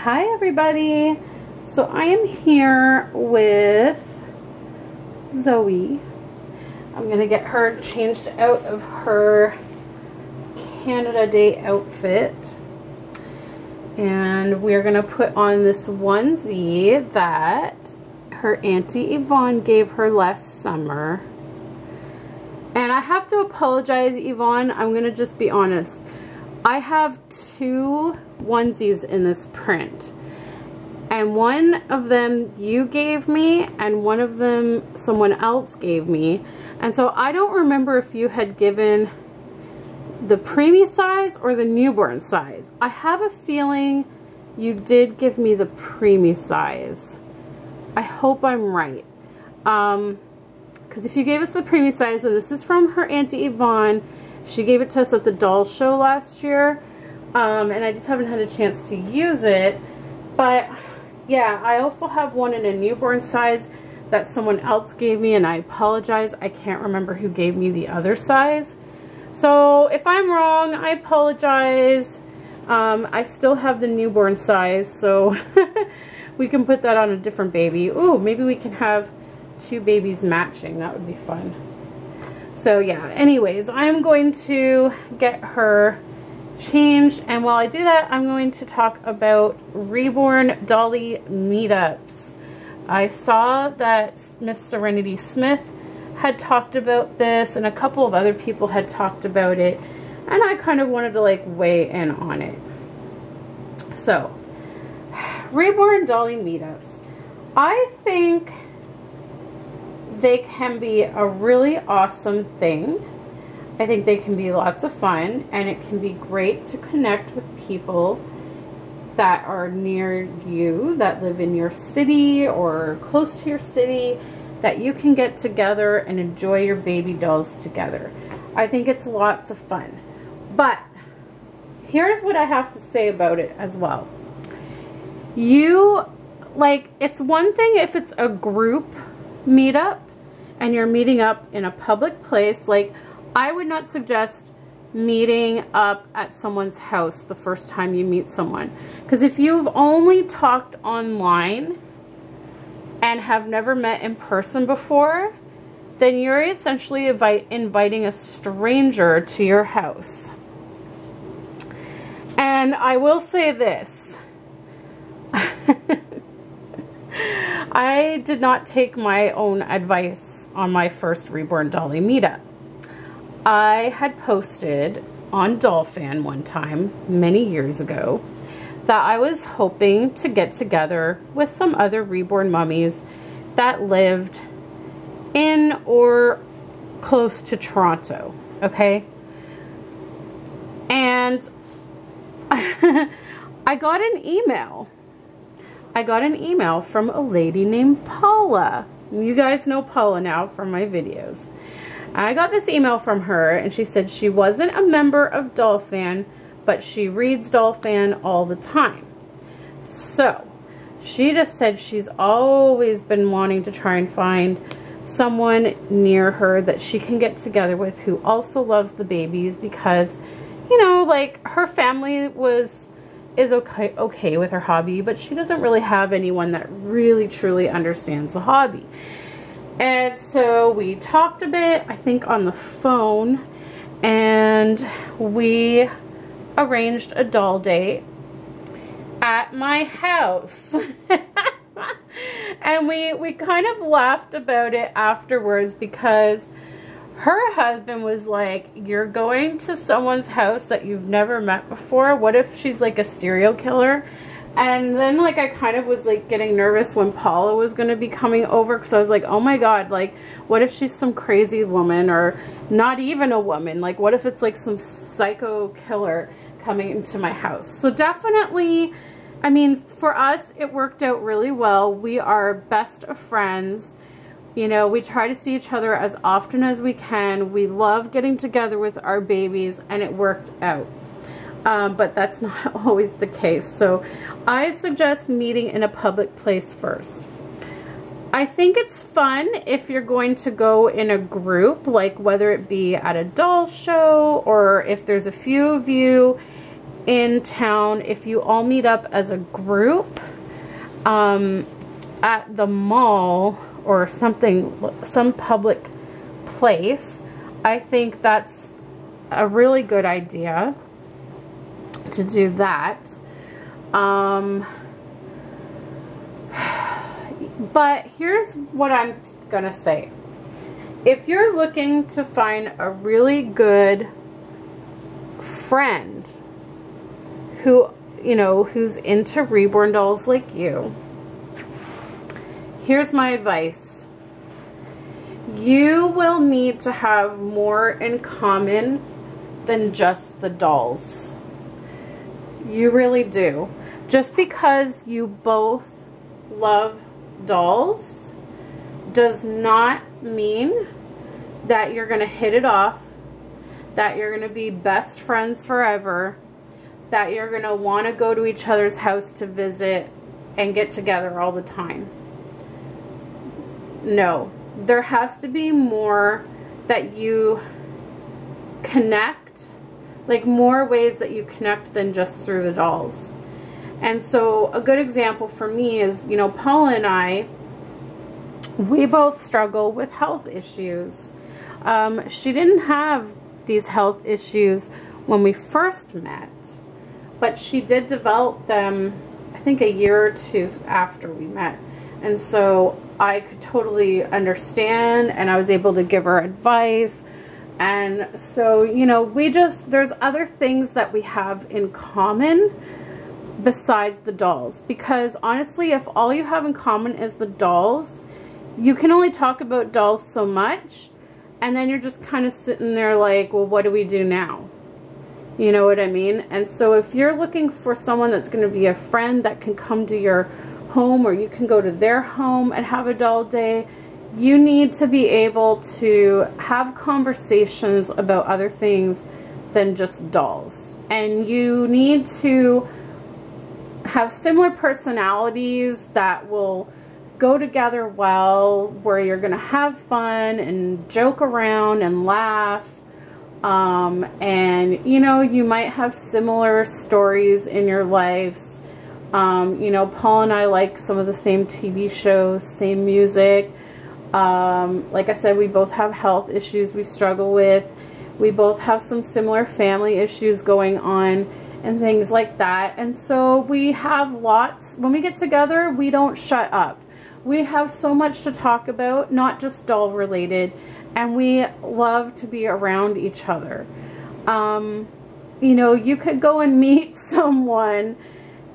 Hi everybody. So I am here with Zoe. I'm gonna get her changed out of her Canada Day outfit, and we're gonna put on this onesie that her Auntie Yvonne gave her last summer. And I have to apologize, Yvonne, I'm gonna just be honest. I have two onesies in this print, and one of them you gave me and one of them someone else gave me, and so I don't remember if you had given the preemie size or the newborn size. I have a feeling you did give me the preemie size. I hope I'm right, because if you gave us the preemie size, then this is from her Auntie Yvonne. She gave it to us at the doll show last year, and I just haven't had a chance to use it. But yeah, I also have one in a newborn size that someone else gave me, and I apologize, I can't remember who gave me the other size. So if I'm wrong, I apologize. I still have the newborn size, so we can put that on a different baby. Ooh, maybe we can have two babies matching. That would be fun. So yeah, anyways, I'm going to get her changed, and while I do that, I'm going to talk about Reborn Dolly meetups. I saw that Miss Serenity Smith had talked about this, and a couple of other people had talked about it, and I kind of wanted to like weigh in on it. So, Reborn Dolly meetups. I think they can be a really awesome thing. I think they can be lots of fun, and it can be great to connect with people that are near you, that live in your city or close to your city, that you can get together and enjoy your baby dolls together. I think it's lots of fun. But here's what I have to say about it as well. It's one thing if it's a group meetup and you're meeting up in a public place. Like, I would not suggest meeting up at someone's house the first time you meet someone, because if you've only talked online and have never met in person before, then you're essentially inviting a stranger to your house. And I will say this, I did not take my own advice on my first Reborn Dolly meetup. I had posted on DollFan one time, many years ago, that I was hoping to get together with some other Reborn mummies that lived in or close to Toronto, okay? And I got an email. I got an email from a lady named Paula. You guys know Paula now from my videos. I got this email from her, and she said she wasn't a member of DollFan, but she reads DollFan all the time. So she just said she's always been wanting to try and find someone near her that she can get together with who also loves the babies, because, you know, like, her family is okay with her hobby, but she doesn't really have anyone that really truly understands the hobby. And so we talked a bit, I think on the phone, and we arranged a doll date at my house. And we kind of laughed about it afterwards, because her husband was like, you're going to someone's house that you've never met before? What if she's like a serial killer? And then, like, I kind of was like getting nervous when Paula was going to be coming over, because I was like, oh my god, like, what if she's some crazy woman, or not even a woman? Like, what if it's like some psycho killer coming into my house? So definitely, I mean, for us, it worked out really well. We are best of friends. You know, we try to see each other as often as we can. We love getting together with our babies, and it worked out. But that's not always the case. So I suggest meeting in a public place first. I think it's fun if you're going to go in a group, like whether it be at a doll show or if there's a few of you. in town, if you all meet up as a group at the mall or something, some public place, I think that's a really good idea to do that. But here's what I'm gonna say. If you're looking to find a really good friend who, you know, who's into Reborn dolls like you, here's my advice. You will need to have more in common than just the dolls. You really do. Just because you both love dolls does not mean that you're going to hit it off, that you're going to be best friends forever, that you're going to want to go to each other's house to visit and get together all the time. No, there has to be more that you connect, like more ways that you connect than just through the dolls. And so a good example for me is, you know, Paula and I, we both struggle with health issues. She didn't have these health issues when we first met, but she did develop them, I think, a year or two after we met. And so I could totally understand, and I was able to give her advice. And so, you know, there's other things that we have in common besides the dolls. Because honestly, if all you have in common is the dolls, you can only talk about dolls so much, and then you're just kind of sitting there like, well, what do we do now? You know what I mean? And so if you're looking for someone that's going to be a friend that can come to your home, or you can go to their home and have a doll day, you need to be able to have conversations about other things than just dolls. And you need to have similar personalities that will go together well, where you're going to have fun and joke around and laugh. And, you know, you might have similar stories in your lives. You know, Paul and I like some of the same TV shows, same music. Like I said, we both have health issues we struggle with. We both have some similar family issues going on and things like that. And so we have lots, when we get together, we don't shut up. We have so much to talk about, not just doll related, and we love to be around each other. You know, you could go and meet someone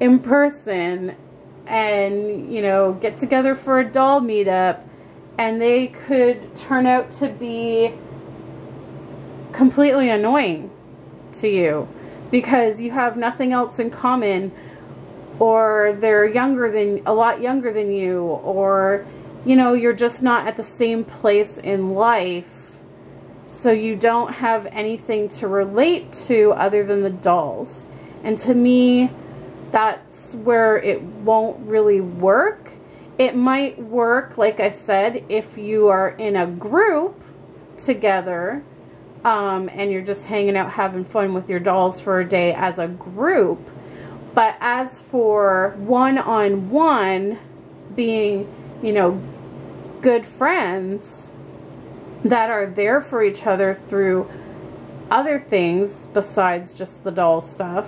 in person and, you know, get together for a doll meetup, and they could turn out to be completely annoying to you because you have nothing else in common, or they're a lot younger than you, or, you know, you're just not at the same place in life, so you don't have anything to relate to other than the dolls. And to me, that's where it won't really work. It might work, like I said, if you are in a group together, and you're just hanging out having fun with your dolls for a day as a group. But as for one-on-one, being, you know, good friends that are there for each other through other things besides just the doll stuff,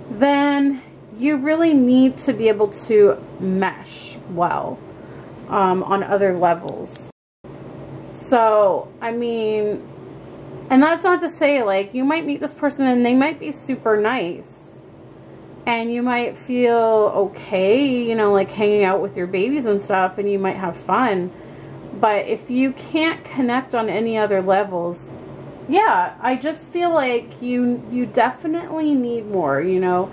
then you really need to be able to mesh well on other levels. So, I mean, and that's not to say, like, you might meet this person and they might be super nice, and you might feel okay, you know, like hanging out with your babies and stuff, and you might have fun. But if you can't connect on any other levels, yeah, I just feel like you definitely need more, you know.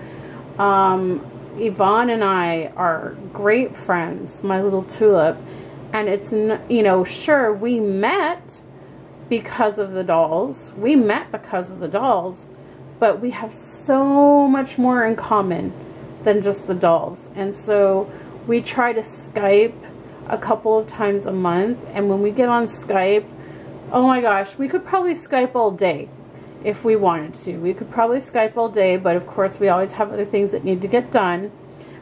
Yvonne and I are great friends, my little tulip, and it's, you know, sure, we met because of the dolls. We met because of the dolls, but we have so much more in common than just the dolls. And so we try to Skype a couple of times a month, and when we get on Skype, oh my gosh, we could probably Skype all day. if we wanted to. We could probably Skype all day, but of course we always have other things that need to get done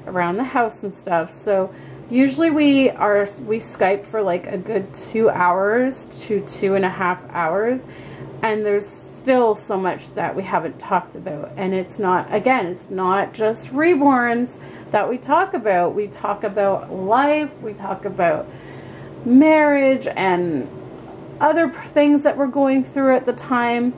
around the house and stuff. So usually we Skype for like a good 2 hours to 2.5 hours, and there's still so much that we haven't talked about. And it's not, again, it's not just reborns that we talk about. We talk about life, we talk about marriage and other things that we're going through at the time.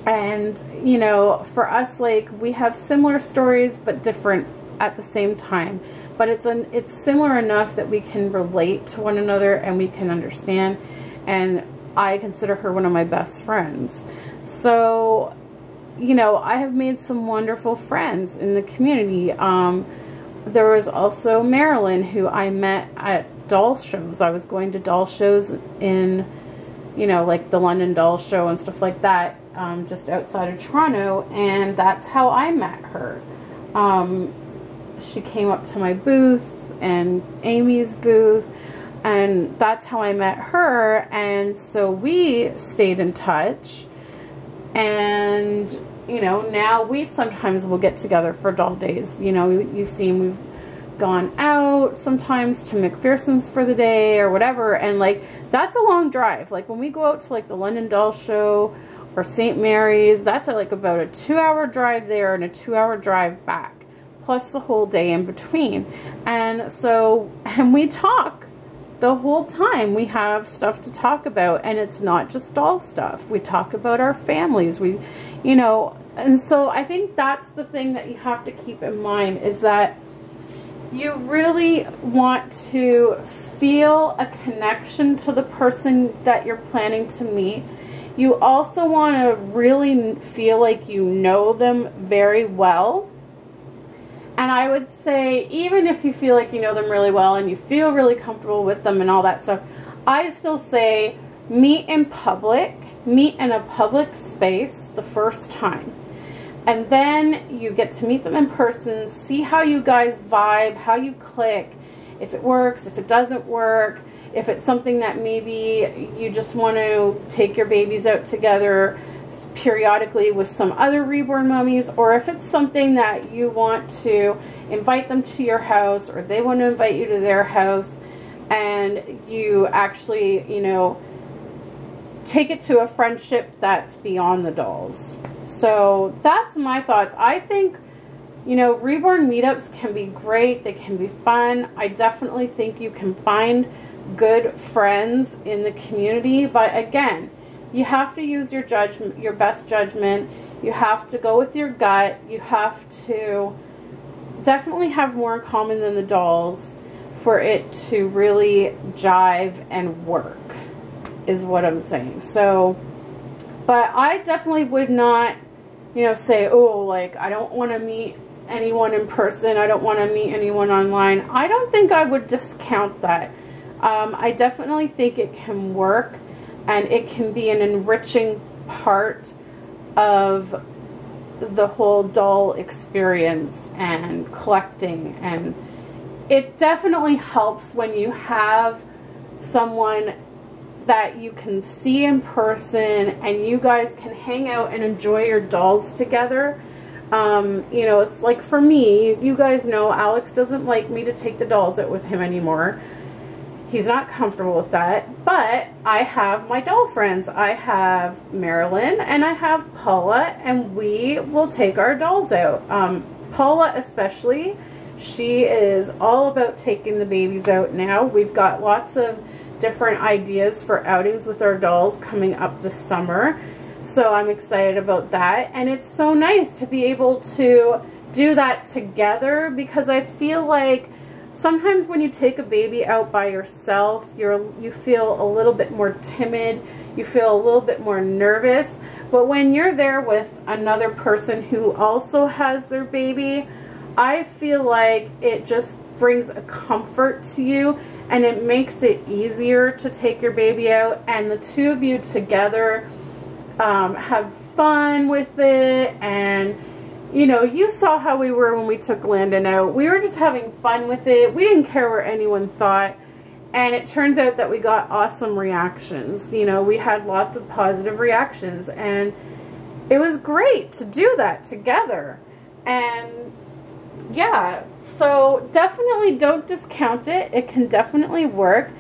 And you know, for us, like, we have similar stories but different at the same time, but it's similar enough that we can relate to one another and we can understand. And I consider her one of my best friends. So, you know, I have made some wonderful friends in the community. There was also Marilyn, who I met at doll shows. I was going to doll shows in, you know, like the London Doll Show and stuff like that, just outside of Toronto, and that's how I met her. She came up to my booth and Amy's booth, and that's how I met her. And so we stayed in touch, and you know, now we sometimes will get together for doll days. You know, you've seen we've gone out sometimes to McPherson's for the day or whatever, and like, that's a long drive. Like when we go out to like the London Doll Show or St. Mary's, that's like about a 2-hour drive there and a 2-hour drive back, plus the whole day in between. And so, and we talk the whole time. We have stuff to talk about, and it's not just doll stuff. We talk about our families, you know. And so I think that's the thing that you have to keep in mind, is that you really want to feel a connection to the person that you're planning to meet. You also want to really feel like you know them very well. And I would say, even if you feel like you know them really well and you feel really comfortable with them and all that stuff, I still say meet in public, meet in a public space the first time. And then you get to meet them in person, see how you guys vibe, how you click, if it works, if it doesn't work, if it's something that maybe you just want to take your babies out together periodically with some other reborn mummies, or if it's something that you want to invite them to your house, or they want to invite you to their house, and you actually, you know, take it to a friendship that's beyond the dolls. So that's my thoughts. I think, you know, reborn meetups can be great. They can be fun. I definitely think you can find good friends in the community, but again, you have to use your judgment, your best judgment. You have to go with your gut. You have to definitely have more in common than the dolls for it to really jive and work, is what I'm saying. So, but I definitely would not, you know, say, oh, like, I don't want to meet anyone in person, I don't want to meet anyone online. I don't think I would discount that. I definitely think it can work, and it can be an enriching part of the whole doll experience and collecting. And it definitely helps when you have someone that you can see in person and you guys can hang out and enjoy your dolls together. You know, it's like, for me, you guys know Alex doesn't like me to take the dolls out with him anymore. He's not comfortable with that, but I have my doll friends. I have Marilyn and I have Paula, and we will take our dolls out. Paula especially, she is all about taking the babies out now. We've got lots of different ideas for outings with our dolls coming up this summer, so I'm excited about that. And it's so nice to be able to do that together, because I feel like sometimes when you take a baby out by yourself, you feel a little bit more timid, you feel a little bit more nervous. But when you're there with another person who also has their baby, I feel like it just brings a comfort to you, and it makes it easier to take your baby out, and the two of you together have fun with it. And you know, you saw how we were when we took Landon out. We were just having fun with it. We didn't care what anyone thought. And it turns out that we got awesome reactions. You know, we had lots of positive reactions, and it was great to do that together. And yeah, so definitely don't discount it. It can definitely work,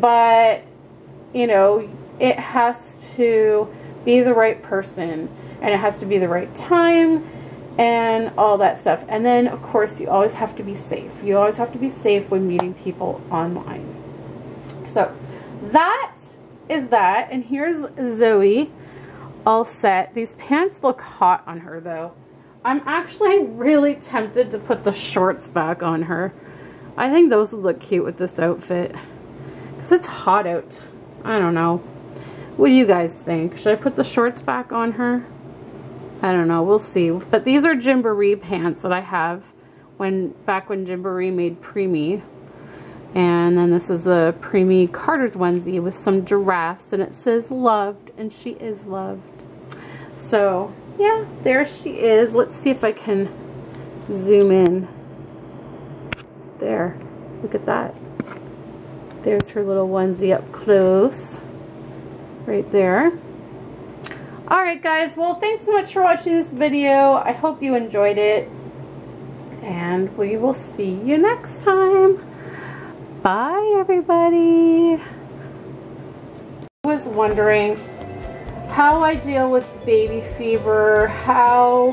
but you know, it has to be the right person, and it has to be the right time and all that stuff. And then of course you always have to be safe. You always have to be safe when meeting people online. So that is that. And here's Zoe all set. These pants look hot on her though. I'm actually really tempted to put the shorts back on her. I think those would look cute with this outfit, because it's hot out. I don't know. What do you guys think? Should I put the shorts back on her? I don't know. We'll see. But these are Gymboree pants that I have back when Gymboree made Preemie. And then this is the Preemie Carter's onesie with some giraffes, and it says loved, and she is loved. So yeah, there she is. Let's see if I can zoom in. There. Look at that. There's her little onesie up close. Right there. Alright guys, well thanks so much for watching this video. I hope you enjoyed it. And we will see you next time. Bye everybody. I was wondering how I deal with baby fever, how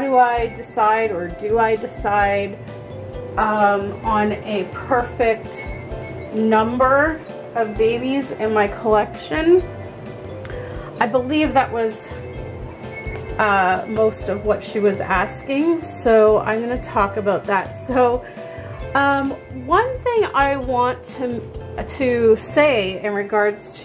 do I decide, or do I decide on a perfect number of babies in my collection. I believe that was most of what she was asking, so I'm going to talk about that. So one thing I want to say in regards to